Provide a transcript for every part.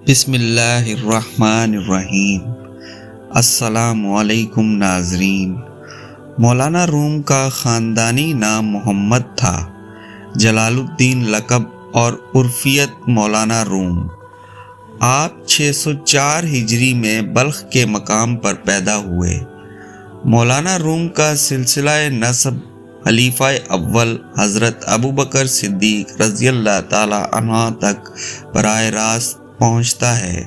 بسم اللہ الرحمن الرحیم۔ السلام علیکم ناظرین۔ مولانا روم کا خاندانی نام محمد تھا۔ جلال الدین لقب اور عرفیت مولانا روم۔ آپ 604 ہجری میں بلخ کے مقام پر پیدا ہوئے۔ مولانا روم کا سلسلہ نسب خلیفہ اول حضرت ابوبکر صدیق رضی اللہ تعالی عنہ تک براہ راست پہنچتا ہے۔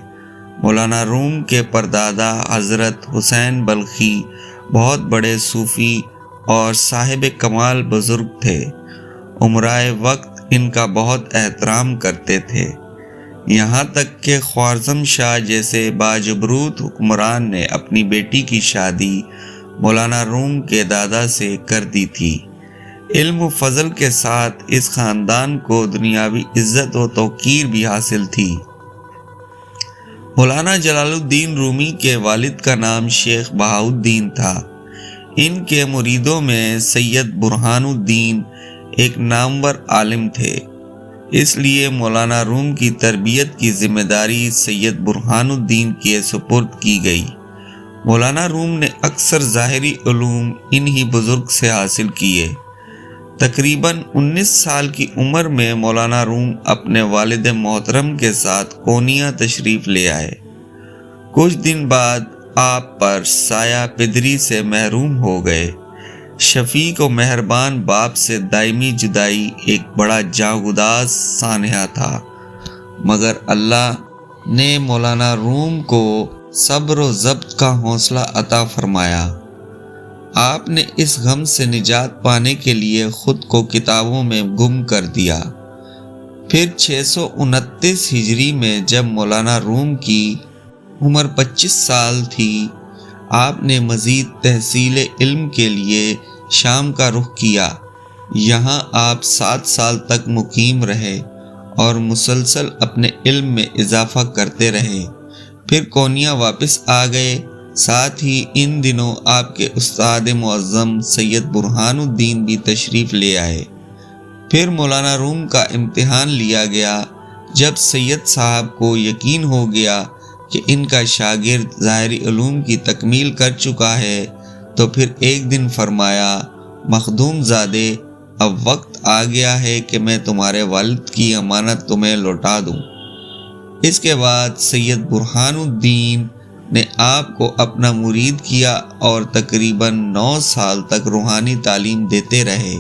مولانا روم کے پردادا حضرت حسین بلخی بہت بڑے صوفی اور صاحب کمال بزرگ تھے۔ امرائے وقت ان کا بہت احترام کرتے تھے، یہاں تک کہ خوارزم شاہ جیسے باجبروت حکمران نے اپنی بیٹی کی شادی مولانا روم کے دادا سے کر دی تھی۔ علم و فضل کے ساتھ اس خاندان کو دنیاوی عزت و توقیر بھی حاصل تھی۔ مولانا جلال الدین رومی کے والد کا نام شیخ بہاؤالدین تھا۔ ان کے مریدوں میں سید برہان الدین ایک نامور عالم تھے، اس لیے مولانا روم کی تربیت کی ذمہ داری سید برہان الدین کے سپرد کی گئی۔ مولانا روم نے اکثر ظاہری علوم انہی بزرگ سے حاصل کیے۔ تقریباً 19 سال کی عمر میں مولانا روم اپنے والد محترم کے ساتھ قونیہ تشریف لے آئے۔ کچھ دن بعد آپ پر سایہ پدری سے محروم ہو گئے۔ شفیق و مہربان باپ سے دائمی جدائی ایک بڑا جاں-گداز سانحہ تھا، مگر اللہ نے مولانا روم کو صبر و ضبط کا حوصلہ عطا فرمایا۔ آپ نے اس غم سے نجات پانے کے لیے خود کو کتابوں میں گم کر دیا۔ پھر 629 ہجری میں جب مولانا روم کی عمر 25 سال تھی، آپ نے مزید تحصیل علم کے لیے شام کا رخ کیا۔ یہاں آپ 7 سال تک مقیم رہے اور مسلسل اپنے علم میں اضافہ کرتے رہے۔ پھر قونیہ واپس آ گئے۔ ساتھ ہی ان دنوں آپ کے استاد معظم سید برہان الدین بھی تشریف لے آئے۔ پھر مولانا روم کا امتحان لیا گیا۔ جب سید صاحب کو یقین ہو گیا کہ ان کا شاگرد ظاہری علوم کی تکمیل کر چکا ہے، تو پھر ایک دن فرمایا، مخدوم زادے، اب وقت آ گیا ہے کہ میں تمہارے والد کی امانت تمہیں لوٹا دوں۔ اس کے بعد سید برہان الدین نے آپ کو اپنا مرید کیا اور تقریباً 9 سال تک روحانی تعلیم دیتے رہے۔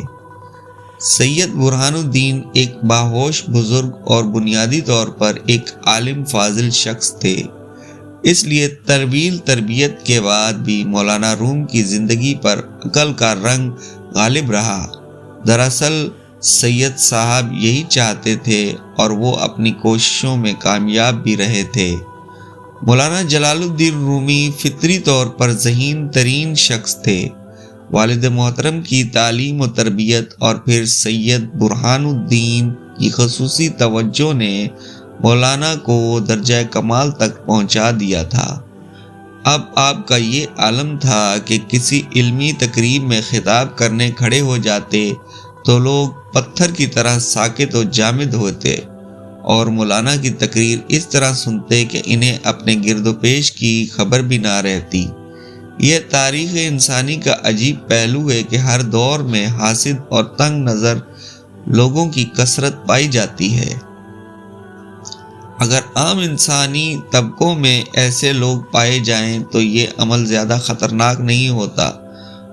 سید برہان الدین ایک باہوش بزرگ اور بنیادی طور پر ایک عالم فاضل شخص تھے، اس لیے طویل تربیت کے بعد بھی مولانا روم کی زندگی پر عقل کا رنگ غالب رہا۔ دراصل سید صاحب یہی چاہتے تھے اور وہ اپنی کوششوں میں کامیاب بھی رہے تھے۔ مولانا جلال الدین رومی فطری طور پر ذہین ترین شخص تھے۔ والد محترم کی تعلیم و تربیت اور پھر سید برہان الدین کی خصوصی توجہ نے مولانا کو درجہ کمال تک پہنچا دیا تھا۔ اب آپ کا یہ عالم تھا کہ کسی علمی تقریب میں خطاب کرنے کھڑے ہو جاتے تو لوگ پتھر کی طرح ساکت و جامد ہوتے اور مولانا کی تقریر اس طرح سنتے کہ انہیں اپنے گرد و پیش کی خبر بھی نہ رہتی۔ یہ تاریخ انسانی کا عجیب پہلو ہے کہ ہر دور میں حاسد اور تنگ نظر لوگوں کی کثرت پائی جاتی ہے۔ اگر عام انسانی طبقوں میں ایسے لوگ پائے جائیں تو یہ عمل زیادہ خطرناک نہیں ہوتا،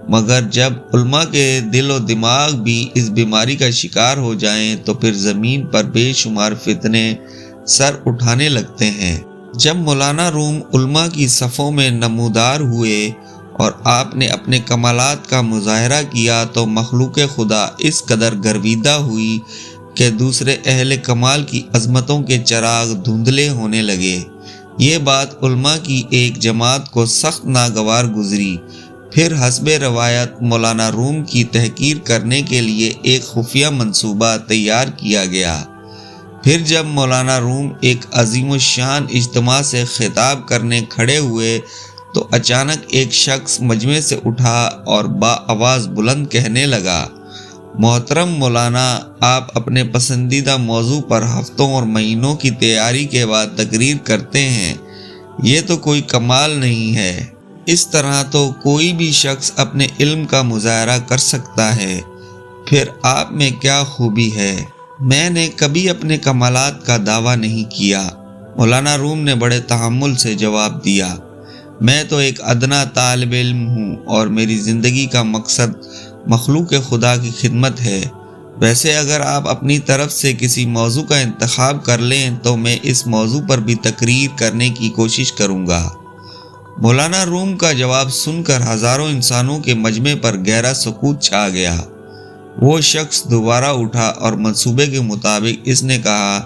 مگر جب علماء کے دل و دماغ بھی اس بیماری کا شکار ہو جائیں تو پھر زمین پر بے شمار فتنے سر اٹھانے لگتے ہیں۔ جب مولانا روم علماء کی صفوں میں نمودار ہوئے اور آپ نے اپنے کمالات کا مظاہرہ کیا تو مخلوق خدا اس قدر گرویدہ ہوئی کہ دوسرے اہل کمال کی عظمتوں کے چراغ دھندلے ہونے لگے۔ یہ بات علماء کی ایک جماعت کو سخت ناگوار گزری۔ پھر حسب روایت مولانا روم کی تحقیر کرنے کے لیے ایک خفیہ منصوبہ تیار کیا گیا۔ پھر جب مولانا روم ایک عظیم الشان اجتماع سے خطاب کرنے کھڑے ہوئے تو اچانک ایک شخص مجمع سے اٹھا اور با آواز بلند کہنے لگا، محترم مولانا، آپ اپنے پسندیدہ موضوع پر ہفتوں اور مہینوں کی تیاری کے بعد تقریر کرتے ہیں، یہ تو کوئی کمال نہیں ہے۔ اس طرح تو کوئی بھی شخص اپنے علم کا مظاہرہ کر سکتا ہے، پھر آپ میں کیا خوبی ہے؟ میں نے کبھی اپنے کمالات کا دعویٰ نہیں کیا، مولانا روم نے بڑے تحمل سے جواب دیا۔ میں تو ایک ادنا طالب علم ہوں اور میری زندگی کا مقصد مخلوق خدا کی خدمت ہے۔ ویسے اگر آپ اپنی طرف سے کسی موضوع کا انتخاب کر لیں تو میں اس موضوع پر بھی تقریر کرنے کی کوشش کروں گا۔ مولانا روم کا جواب سن کر ہزاروں انسانوں کے مجمع پر گہرا سکوت چھا گیا۔ وہ شخص دوبارہ اٹھا اور منصوبے کے مطابق اس نے کہا،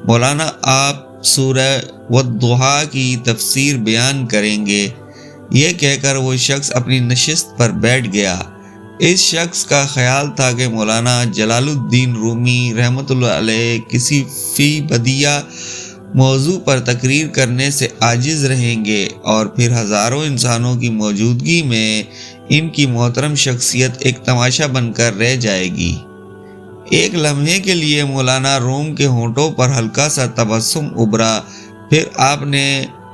مولانا آپ سورہ والضحیٰ کی تفسیر بیان کریں گے۔ یہ کہہ کر وہ شخص اپنی نشست پر بیٹھ گیا۔ اس شخص کا خیال تھا کہ مولانا جلال الدین رومی رحمۃ اللہ علیہ کسی فی بدیہ موضوع پر تقریر کرنے سے عاجز رہیں گے اور پھر ہزاروں انسانوں کی موجودگی میں ان کی محترم شخصیت ایک تماشا بن کر رہ جائے گی۔ ایک لمحے کے لیے مولانا روم کے ہونٹوں پر ہلکا سا تبسم ابھرا، پھر آپ نے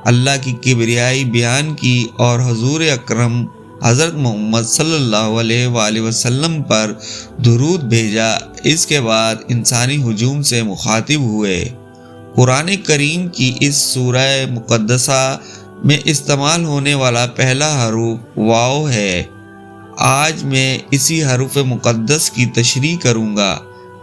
اللہ کی کبریائی بیان کی اور حضور اکرم حضرت محمد صلی اللہ علیہ وآلہ وسلم پر درود بھیجا۔ اس کے بعد انسانی ہجوم سے مخاطب ہوئے۔ قرآن کریم کی اس سورہ مقدسہ میں استعمال ہونے والا پہلا حرف واو ہے۔ آج میں اسی حرف مقدس کی تشریح کروں گا۔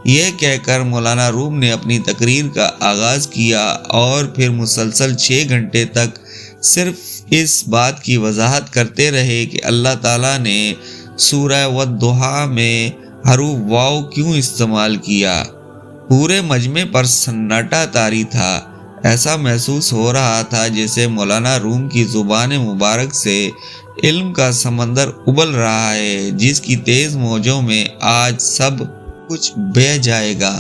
یہ کہہ کر مولانا روم نے اپنی تقریر کا آغاز کیا اور پھر مسلسل 6 گھنٹے تک صرف اس بات کی وضاحت کرتے رہے کہ اللہ تعالیٰ نے سورہ والضحیٰ میں حرف واو کیوں استعمال کیا۔ پورے مجمع پر سناٹا طاری تھا۔ ایسا محسوس ہو رہا تھا جیسے مولانا روم کی زبان مبارک سے علم کا سمندر ابل رہا ہے، جس کی تیز موجوں میں آج سب کچھ بہہ جائے گا۔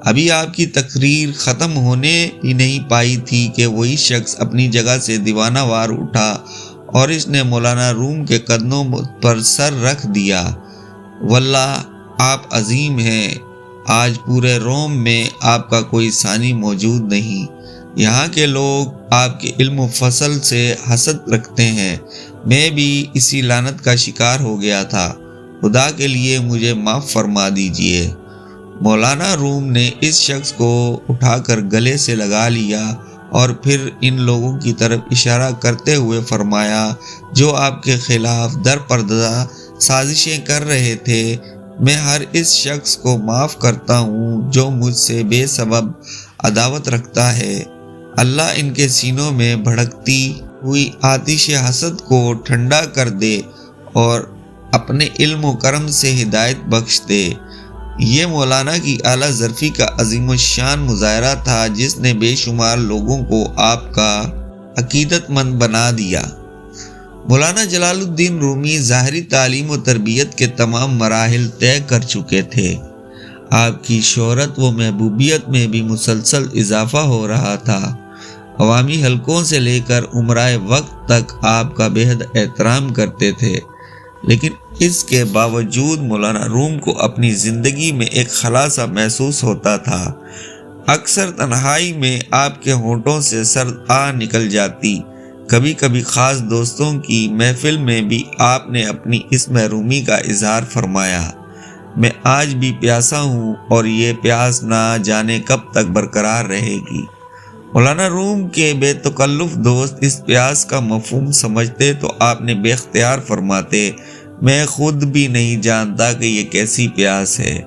ابھی آپ کی تقریر ختم ہونے ہی نہیں پائی تھی کہ وہی شخص اپنی جگہ سے دیوانہ وار اٹھا اور اس نے مولانا روم کے قدموں پر سر رکھ دیا۔ واللہ آپ عظیم ہیں، آج پورے روم میں آپ کا کوئی ثانی موجود نہیں۔ یہاں کے لوگ آپ کے علم و فضل سے حسد رکھتے ہیں، میں بھی اسی لعنت کا شکار ہو گیا تھا، خدا کے لیے مجھے معاف فرما دیجئے۔ مولانا روم نے اس شخص کو اٹھا کر گلے سے لگا لیا اور پھر ان لوگوں کی طرف اشارہ کرتے ہوئے فرمایا جو آپ کے خلاف در پردہ سازشیں کر رہے تھے، میں ہر اس شخص کو معاف کرتا ہوں جو مجھ سے بے سبب عداوت رکھتا ہے۔ اللہ ان کے سینوں میں بھڑکتی ہوئی آتش حسد کو ٹھنڈا کر دے اور اپنے علم و کرم سے ہدایت بخش دے۔ یہ مولانا کی اعلیٰ ظرفی کا عظیم الشان مظاہرہ تھا جس نے بے شمار لوگوں کو آپ کا عقیدت مند بنا دیا۔ مولانا جلال الدین رومی ظاہری تعلیم و تربیت کے تمام مراحل طے کر چکے تھے۔ آپ کی شہرت و محبوبیت میں بھی مسلسل اضافہ ہو رہا تھا۔ عوامی حلقوں سے لے کر امرائے وقت تک آپ کا بے حد احترام کرتے تھے، لیکن اس کے باوجود مولانا روم کو اپنی زندگی میں ایک خلا سا محسوس ہوتا تھا۔ اکثر تنہائی میں آپ کے ہونٹوں سے سرد آہ نکل جاتی۔ کبھی کبھی خاص دوستوں کی محفل میں بھی آپ نے اپنی اس محرومی کا اظہار فرمایا، میں آج بھی پیاسا ہوں اور یہ پیاس نہ جانے کب تک برقرار رہے گی۔ مولانا روم کے بے تکلف دوست اس پیاس کا مفہوم سمجھتے تو آپ نے بے اختیار فرماتے، میں خود بھی نہیں جانتا کہ یہ کیسی پیاس ہے،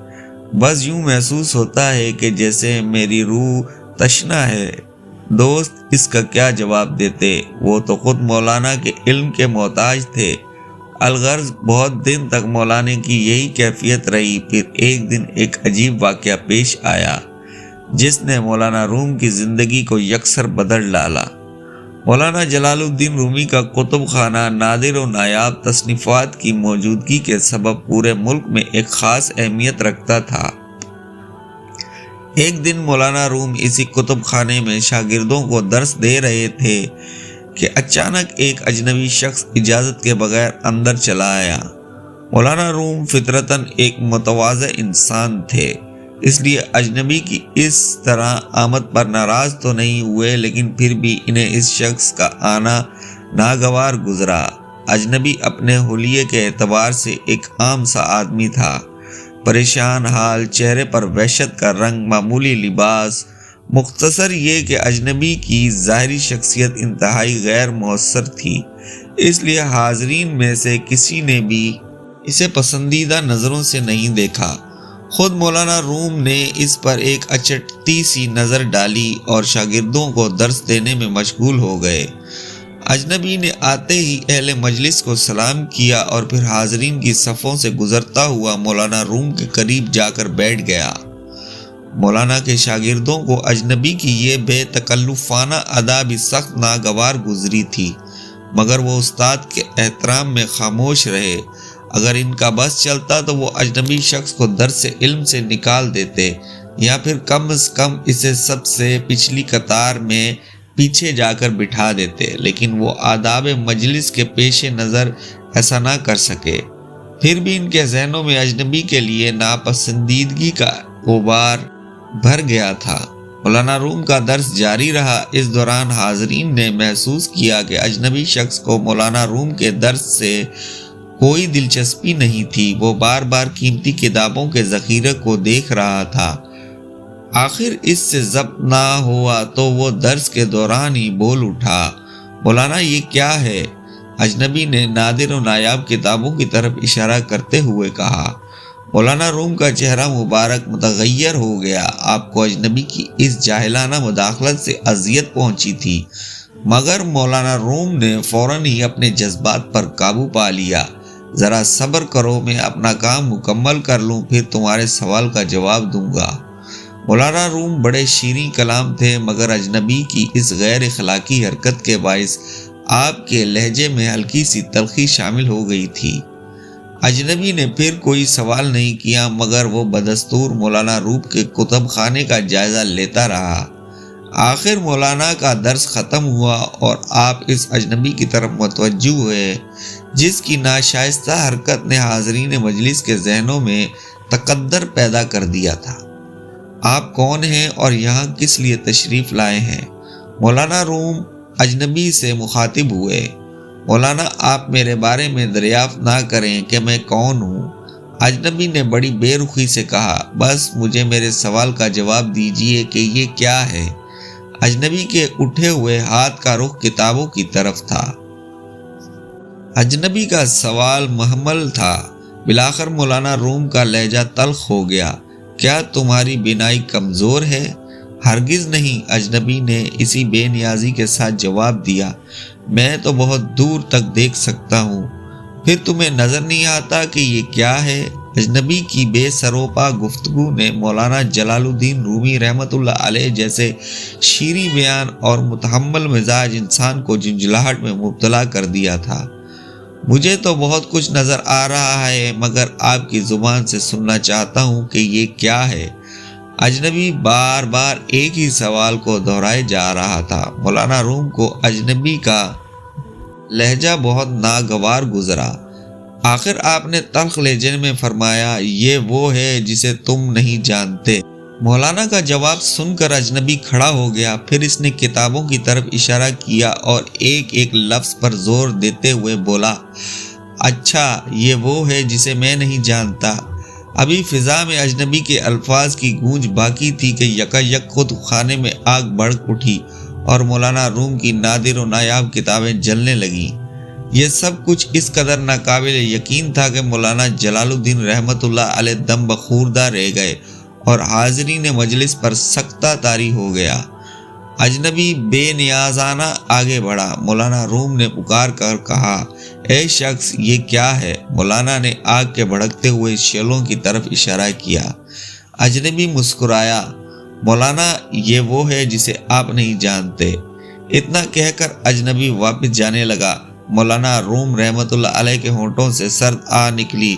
بس یوں محسوس ہوتا ہے کہ جیسے میری روح تشنا ہے۔ دوست اس کا کیا جواب دیتے؟ وہ تو خود مولانا کے علم کے محتاج تھے۔ الغرض بہت دن تک مولانا کی یہی کیفیت رہی، پھر ایک دن ایک عجیب واقعہ پیش آیا جس نے مولانا روم کی زندگی کو یکسر بدل ڈالا۔ مولانا جلال الدین رومی کا کتب خانہ نادر و نایاب تصنیفات کی موجودگی کے سبب پورے ملک میں ایک خاص اہمیت رکھتا تھا۔ ایک دن مولانا روم اسی کتب خانے میں شاگردوں کو درس دے رہے تھے کہ اچانک ایک اجنبی شخص اجازت کے بغیر اندر چلا آیا۔ مولانا روم فطرتاً ایک متواضع انسان تھے، اس لیے اجنبی کی اس طرح آمد پر ناراض تو نہیں ہوئے، لیکن پھر بھی انہیں اس شخص کا آنا ناگوار گزرا۔ اجنبی اپنے حلیے کے اعتبار سے ایک عام سا آدمی تھا، پریشان حال، چہرے پر وحشت کا رنگ، معمولی لباس، مختصر یہ کہ اجنبی کی ظاہری شخصیت انتہائی غیر مؤثر تھی، اس لیے حاضرین میں سے کسی نے بھی اسے پسندیدہ نظروں سے نہیں دیکھا۔ خود مولانا روم نے اس پر ایک اچٹتی سی نظر ڈالی اور شاگردوں کو درس دینے میں مشغول ہو گئے۔ اجنبی نے آتے ہی اہل مجلس کو سلام کیا اور پھر حاضرین کی صفوں سے گزرتا ہوا مولانا روم کے قریب جا کر بیٹھ گیا۔ مولانا کے شاگردوں کو اجنبی کی یہ بے تکلفانہ ادا بھی سخت ناگوار گزری تھی، مگر وہ استاد کے احترام میں خاموش رہے۔ اگر ان کا بس چلتا تو وہ اجنبی شخص کو درس علم سے نکال دیتے یا پھر کم از کم اسے سب سے پچھلی قطار میں پیچھے جا کر بٹھا دیتے، لیکن وہ آداب مجلس کے پیش نظر ایسا نہ کر سکے۔ پھر بھی ان کے ذہنوں میں اجنبی کے لیے ناپسندیدگی کا غبار بھر گیا تھا۔ مولانا روم کا درس جاری رہا۔ اس دوران حاضرین نے محسوس کیا کہ اجنبی شخص کو مولانا روم کے درس سے کوئی دلچسپی نہیں تھی۔ وہ بار بار قیمتی کتابوں کے ذخیرے کو دیکھ رہا تھا۔ آخر اس سے ضبط نہ ہوا تو وہ درس کے دوران ہی بول اٹھا، مولانا یہ کیا ہے؟ اجنبی نے نادر و نایاب کتابوں کی طرف اشارہ کرتے ہوئے کہا۔ مولانا روم کا چہرہ مبارک متغیر ہو گیا۔ آپ کو اجنبی کی اس جاہلانہ مداخلت سے اذیت پہنچی تھی، مگر مولانا روم نے فوراً ہی اپنے جذبات پر قابو پا لیا۔ ذرا صبر کرو، میں اپنا کام مکمل کر لوں، پھر تمہارے سوال کا جواب دوں گا۔ مولانا روم بڑے شیریں کلام تھے، مگر اجنبی کی اس غیر اخلاقی حرکت کے باعث آپ کے لہجے میں ہلکی سی تلخی شامل ہو گئی تھی۔ اجنبی نے پھر کوئی سوال نہیں کیا، مگر وہ بدستور مولانا روم کے کتب خانے کا جائزہ لیتا رہا۔ آخر مولانا کا درس ختم ہوا اور آپ اس اجنبی کی طرف متوجہ ہوئے جس کی ناشائستہ حرکت نے حاضرین مجلس کے ذہنوں میں تقدر پیدا کر دیا تھا۔ آپ کون ہیں اور یہاں کس لیے تشریف لائے ہیں؟ مولانا روم اجنبی سے مخاطب ہوئے۔ مولانا آپ میرے بارے میں دریافت نہ کریں کہ میں کون ہوں، اجنبی نے بڑی بے رخی سے کہا، بس مجھے میرے سوال کا جواب دیجئے کہ یہ کیا ہے۔ اجنبی کے اٹھے ہوئے ہاتھ کا رخ کتابوں کی طرف تھا۔ اجنبی کا سوال محمل تھا۔ بالآخر مولانا روم کا لہجہ تلخ ہو گیا، کیا تمہاری بینائی کمزور ہے؟ ہرگز نہیں، اجنبی نے اسی بے نیازی کے ساتھ جواب دیا، میں تو بہت دور تک دیکھ سکتا ہوں۔ پھر تمہیں نظر نہیں آتا کہ یہ کیا ہے؟ اجنبی کی بے سروپا گفتگو نے مولانا جلال الدین رومی رحمۃ اللہ علیہ جیسے شیریں بیان اور متحمل مزاج انسان کو جھنجھلاہٹ میں مبتلا کر دیا تھا۔ مجھے تو بہت کچھ نظر آ رہا ہے، مگر آپ کی زبان سے سننا چاہتا ہوں کہ یہ کیا ہے؟ اجنبی بار بار ایک ہی سوال کو دہرائے جا رہا تھا۔ مولانا روم کو اجنبی کا لہجہ بہت ناگوار گزرا۔ آخر آپ نے تلخ لہجے میں فرمایا، یہ وہ ہے جسے تم نہیں جانتے۔ مولانا کا جواب سن کر اجنبی کھڑا ہو گیا، پھر اس نے کتابوں کی طرف اشارہ کیا اور ایک ایک لفظ پر زور دیتے ہوئے بولا، اچھا یہ وہ ہے جسے میں نہیں جانتا۔ ابھی فضا میں اجنبی کے الفاظ کی گونج باقی تھی کہ یکایک خود خانے میں آگ بھڑک اٹھی اور مولانا روم کی نادر و نایاب کتابیں جلنے لگیں۔ یہ سب کچھ اس قدر ناقابل یقین تھا کہ مولانا جلال الدین رحمۃ اللہ علیہ دم بخوردہ رہ گئے اور حاضرین مجلس پر سکتہ طاری ہو گیا۔ اجنبی بے نیازانہ آگے بڑھا۔ مولانا روم نے پکار کر کہا، اے شخص یہ کیا ہے؟ مولانا نے آگ کے بھڑکتے ہوئے شعلوں کی طرف اشارہ کیا۔ اجنبی مسکرایا، مولانا یہ وہ ہے جسے آپ نہیں جانتے۔ اتنا کہہ کر اجنبی واپس جانے لگا۔ مولانا روم رحمۃ اللہ علیہ کے ہونٹوں سے سرد آ نکلی،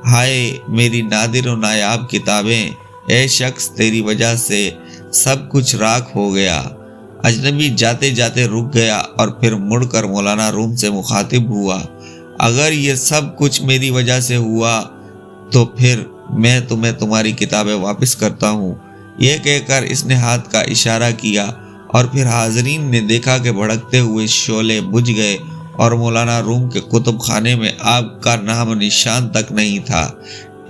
ہائے میری نادر و نایاب کتابیں، اے شخص تیری وجہ سے سب کچھ راکھ ہو گیا۔ اجنبی جاتے جاتے رک گیا اور پھر مڑ کر مولانا روم سے مخاطب ہوا، اگر یہ سب کچھ میری وجہ سے ہوا تو پھر میں تمہیں تمہاری کتابیں واپس کرتا ہوں۔ یہ کہہ کر اس نے ہاتھ کا اشارہ کیا اور پھر حاضرین نے دیکھا کہ بھڑکتے ہوئے شعلے بجھ گئے اور مولانا روم کے کتب خانے میں آگ کا نام و نشان تک نہیں تھا۔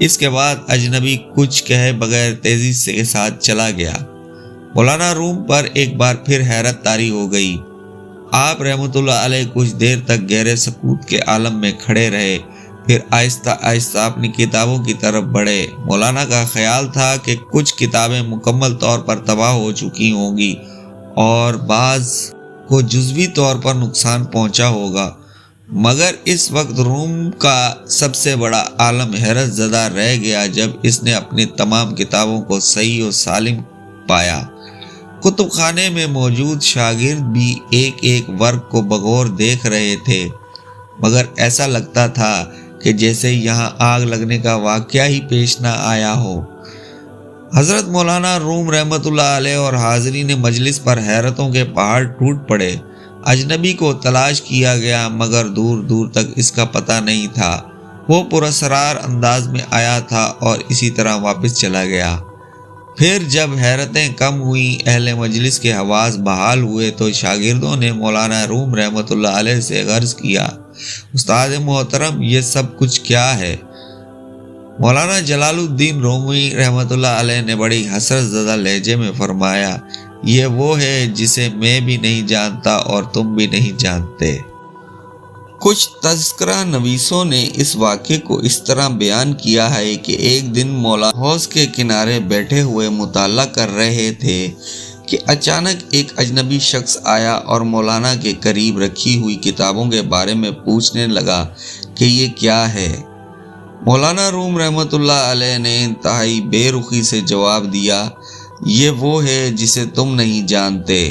اس کے بعد اجنبی کچھ کہے بغیر تیزی کے ساتھ چلا گیا۔ مولانا روم پر ایک بار پھر حیرت طاری ہو گئی۔ آپ رحمۃ اللہ علیہ کچھ دیر تک گہرے سکوت کے عالم میں کھڑے رہے، پھر آہستہ آہستہ اپنی کتابوں کی طرف بڑھے۔ مولانا کا خیال تھا کہ کچھ کتابیں مکمل طور پر تباہ ہو چکی ہوں گی اور بعض کو جزوی طور پر نقصان پہنچا ہوگا، مگر اس وقت روم کا سب سے بڑا عالم حیرت زدہ رہ گیا جب اس نے اپنی تمام کتابوں کو صحیح و سالم پایا۔ کتب خانے میں موجود شاگرد بھی ایک ایک ورق کو بغور دیکھ رہے تھے، مگر ایسا لگتا تھا کہ جیسے یہاں آگ لگنے کا واقعہ ہی پیش نہ آیا ہو۔ حضرت مولانا روم رحمۃ اللہ علیہ اور حاضرین مجلس پر حیرتوں کے پہاڑ ٹوٹ پڑے۔ اجنبی کو تلاش کیا گیا مگر دور دور تک اس کا پتہ نہیں تھا۔ وہ پراسرار انداز میں آیا تھا اور اسی طرح واپس چلا گیا۔ پھر جب حیرتیں کم ہوئیں، اہل مجلس کے حواس بحال ہوئے تو شاگردوں نے مولانا روم رحمۃ اللہ علیہ سے عرض کیا، استاد محترم یہ سب کچھ کیا ہے؟ مولانا جلال الدین رومی رحمۃ اللہ علیہ نے بڑی حسرت زدہ لہجے میں فرمایا، یہ وہ ہے جسے میں بھی نہیں جانتا اور تم بھی نہیں جانتے۔ کچھ تذکرہ نویسوں نے اس واقعے کو اس طرح بیان کیا ہے کہ ایک دن مولانا حوض کے کنارے بیٹھے ہوئے مطالعہ کر رہے تھے کہ اچانک ایک اجنبی شخص آیا اور مولانا کے قریب رکھی ہوئی کتابوں کے بارے میں پوچھنے لگا کہ یہ کیا ہے۔ مولانا روم رحمۃ اللہ علیہ نے انتہائی بے رخی سے جواب دیا، یہ وہ ہے جسے تم نہیں جانتے۔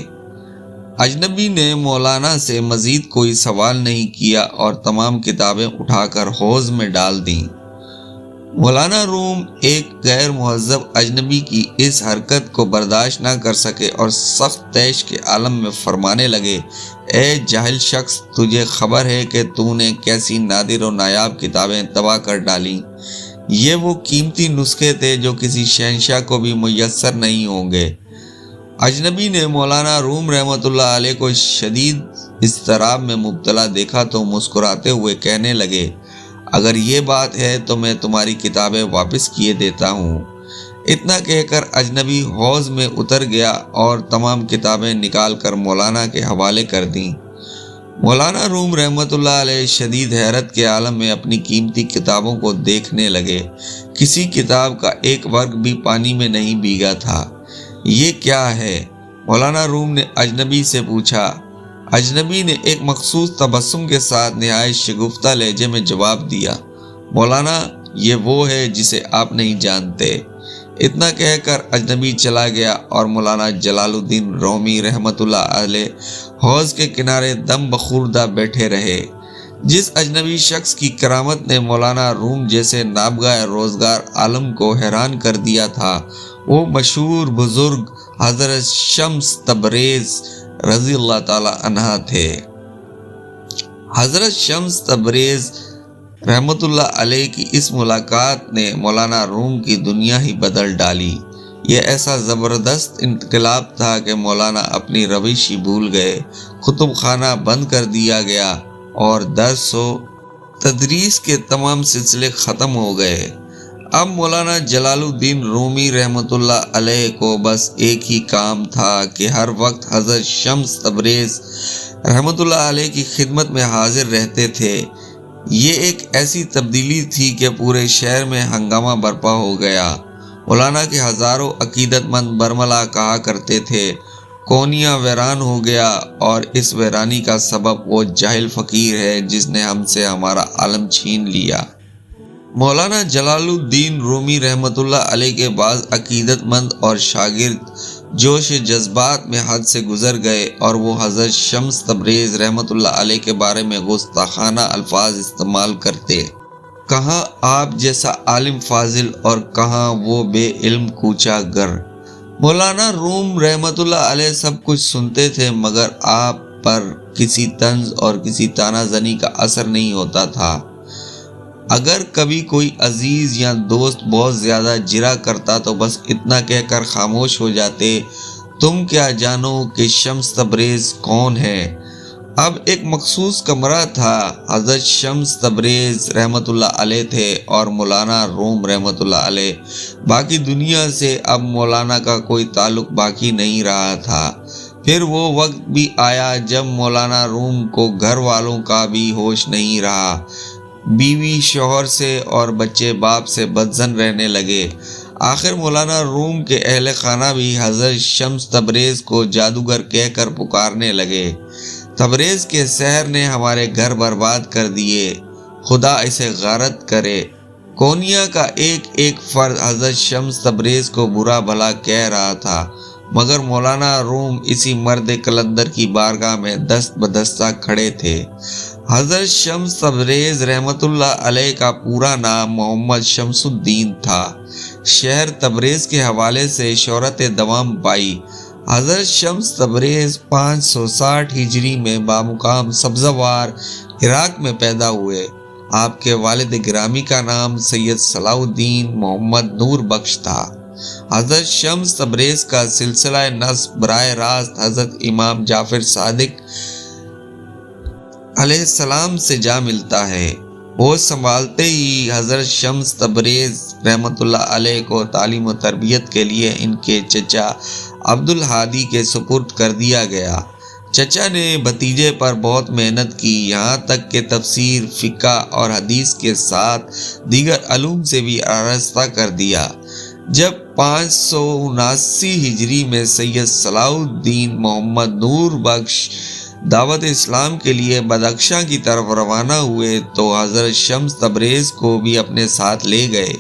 اجنبی نے مولانا سے مزید کوئی سوال نہیں کیا اور تمام کتابیں اٹھا کر حوض میں ڈال دیں۔ مولانا روم ایک غیر مہذب اجنبی کی اس حرکت کو برداشت نہ کر سکے اور سخت طیش کے عالم میں فرمانے لگے، اے جاہل شخص، تجھے خبر ہے کہ تو نے کیسی نادر و نایاب کتابیں تباہ کر ڈالیں؟ یہ وہ قیمتی نسخے تھے جو کسی شہنشاہ کو بھی میسر نہیں ہوں گے۔ اجنبی نے مولانا روم رحمۃ اللہ علیہ کو شدید اضطراب میں مبتلا دیکھا تو مسکراتے ہوئے کہنے لگے، اگر یہ بات ہے تو میں تمہاری کتابیں واپس کیے دیتا ہوں۔ اتنا کہہ کر اجنبی حوض میں اتر گیا اور تمام کتابیں نکال کر مولانا کے حوالے کر دیں۔ مولانا روم رحمۃ اللہ علیہ شدید حیرت کے عالم میں اپنی قیمتی کتابوں کو دیکھنے لگے۔ کسی کتاب کا ایک ورق بھی پانی میں نہیں بھیگا تھا۔ یہ کیا ہے؟ مولانا روم نے اجنبی سے پوچھا۔ اجنبی نے ایک مخصوص تبسم کے ساتھ نہایت شگفتہ لہجے میں جواب دیا، مولانا یہ وہ ہے جسے آپ نہیں جانتے۔ اتنا کہہ کر اجنبی چلا گیا اور مولانا جلال الدین رومی رحمۃ اللہ علیہ حوض کے کنارے دم بخوردہ بیٹھے رہے۔ جس اجنبی شخص کی کرامت نے مولانا روم جیسے نابغہ روزگار عالم کو حیران کر دیا تھا، وہ مشہور بزرگ حضرت شمس تبریز رضی اللہ تعالی عنہ تھے۔ حضرت شمس تبریز رحمۃ اللہ علیہ کی اس ملاقات نے مولانا روم کی دنیا ہی بدل ڈالی۔ یہ ایسا زبردست انقلاب تھا کہ مولانا اپنی روش ہی بھول گئے، کتب خانہ بند کر دیا گیا اور درس و تدریس کے تمام سلسلے ختم ہو گئے۔ اب مولانا جلال الدین رومی رحمۃ اللہ علیہ کو بس ایک ہی کام تھا کہ ہر وقت حضرت شمس تبریز رحمۃ اللہ علیہ کی خدمت میں حاضر رہتے تھے۔ یہ ایک ایسی تبدیلی تھی کہ پورے شہر میں ہنگامہ برپا ہو گیا۔ مولانا کے ہزاروں عقیدت مند برملا کہا کرتے تھے، کونیا ویران ہو گیا اور اس ویرانی کا سبب وہ جاہل فقیر ہے جس نے ہم سے ہمارا عالم چھین لیا۔ مولانا جلال الدین رومی رحمۃ اللہ علیہ کے بعض عقیدت مند اور شاگرد جوش جذبات میں حد سے گزر گئے اور وہ حضرت شمس تبریز رحمۃ اللہ علیہ کے بارے میں گستاخانہ الفاظ استعمال کرتے۔ کہاں آپ جیسا عالم فاضل اور کہاں وہ بے علم کوچا گر۔ مولانا روم رحمۃ اللہ علیہ سب کچھ سنتے تھے مگر آپ پر کسی طنز اور کسی طعنہ زنی کا اثر نہیں ہوتا تھا۔ اگر کبھی کوئی عزیز یا دوست بہت زیادہ جرا کرتا تو بس اتنا کہہ کر خاموش ہو جاتے، تم کیا جانو کہ شمس تبریز کون ہے۔ اب ایک مخصوص کمرہ تھا، حضرت شمس تبریز رحمۃ اللہ علیہ تھے اور مولانا روم رحمۃ اللہ علیہ۔ باقی دنیا سے اب مولانا کا کوئی تعلق باقی نہیں رہا تھا۔ پھر وہ وقت بھی آیا جب مولانا روم کو گھر والوں کا بھی ہوش نہیں رہا، بیوی شوہر سے اور بچے باپ سے بدظن رہنے لگے۔ آخر مولانا روم کے اہل خانہ بھی حضرت شمس تبریز کو جادوگر کہہ کر پکارنے لگے۔ تبریز کے سحر نے ہمارے گھر برباد کر دیے، خدا اسے غارت کرے۔ کونیا کا ایک ایک فرد حضرت شمس تبریز کو برا بھلا کہہ رہا تھا، مگر مولانا روم اسی مرد کلندر کی بارگاہ میں دست بدستہ کھڑے تھے۔ حضرت شمس تبریز رحمۃ اللہ علیہ کا پورا نام محمد شمس الدین تھا۔ شہر تبریز کے حوالے سے شہرت دوام پائی۔ حضرت شمس تبریز 560 ہجری میں بامقام سبزوار عراق میں پیدا ہوئے۔ آپ کے والد گرامی کا نام سید صلاح الدین محمد نور بخش تھا۔ حضرت شمس تبریز کا سلسلہ نسب براہ راست حضرت امام جعفر صادق علیہ السلام سے جا ملتا ہے۔ وہ سنبھالتے ہی حضرت شمس تبریز رحمۃ اللہ علیہ کو تعلیم و تربیت کے لیے ان کے چچا عبد الہادی کے سپرد کر دیا گیا۔ چچا نے بھتیجے پر بہت محنت کی، یہاں تک کہ تفسیر، فقہ اور حدیث کے ساتھ دیگر علوم سے بھی آراستہ کر دیا۔ جب 579 ہجری میں سید صلاح الدین محمد نور بخش دعوت اسلام کے لیے بدخشاں کی طرف روانہ ہوئے تو حضرت شمس تبریز کو بھی اپنے ساتھ لے گئے۔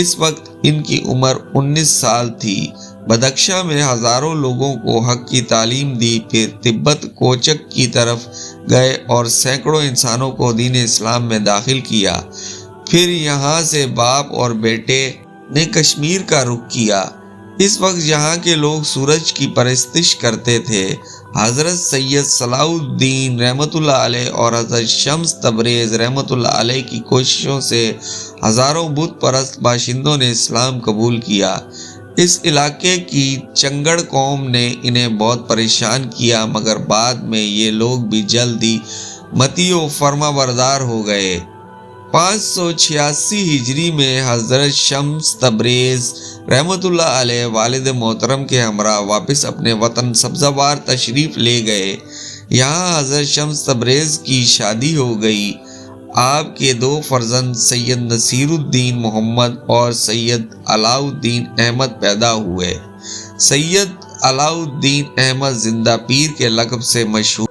اس وقت ان کی عمر 19 سال تھی۔ بدخشاں میں ہزاروں لوگوں کو حق کی تعلیم دی، پھر تبت کوچک کی طرف گئے اور سینکڑوں انسانوں کو دین اسلام میں داخل کیا۔ پھر یہاں سے باپ اور بیٹے نے کشمیر کا رخ کیا۔ اس وقت یہاں کے لوگ سورج کی پرستش کرتے تھے۔ حضرت سید صلاح الدین رحمۃ اللہ علیہ اور حضرت شمس تبریز رحمۃ اللہ علیہ کی کوششوں سے ہزاروں بت پرست باشندوں نے اسلام قبول کیا۔ اس علاقے کی چنگڑ قوم نے انہیں بہت پریشان کیا، مگر بعد میں یہ لوگ بھی جلد ہی مطیع و فرما بردار ہو گئے۔ 586 ہجری میں حضرت شمس تبریز رحمۃ اللہ علیہ والد محترم کے ہمراہ واپس اپنے وطن سبزوار تشریف لے گئے۔ یہاں حضرت شمس تبریز کی شادی ہو گئی۔ آپ کے 2 فرزند سید نصیر الدین محمد اور سید علاء الدین احمد پیدا ہوئے۔ سید علاء الدین احمد زندہ پیر کے لقب سے مشہور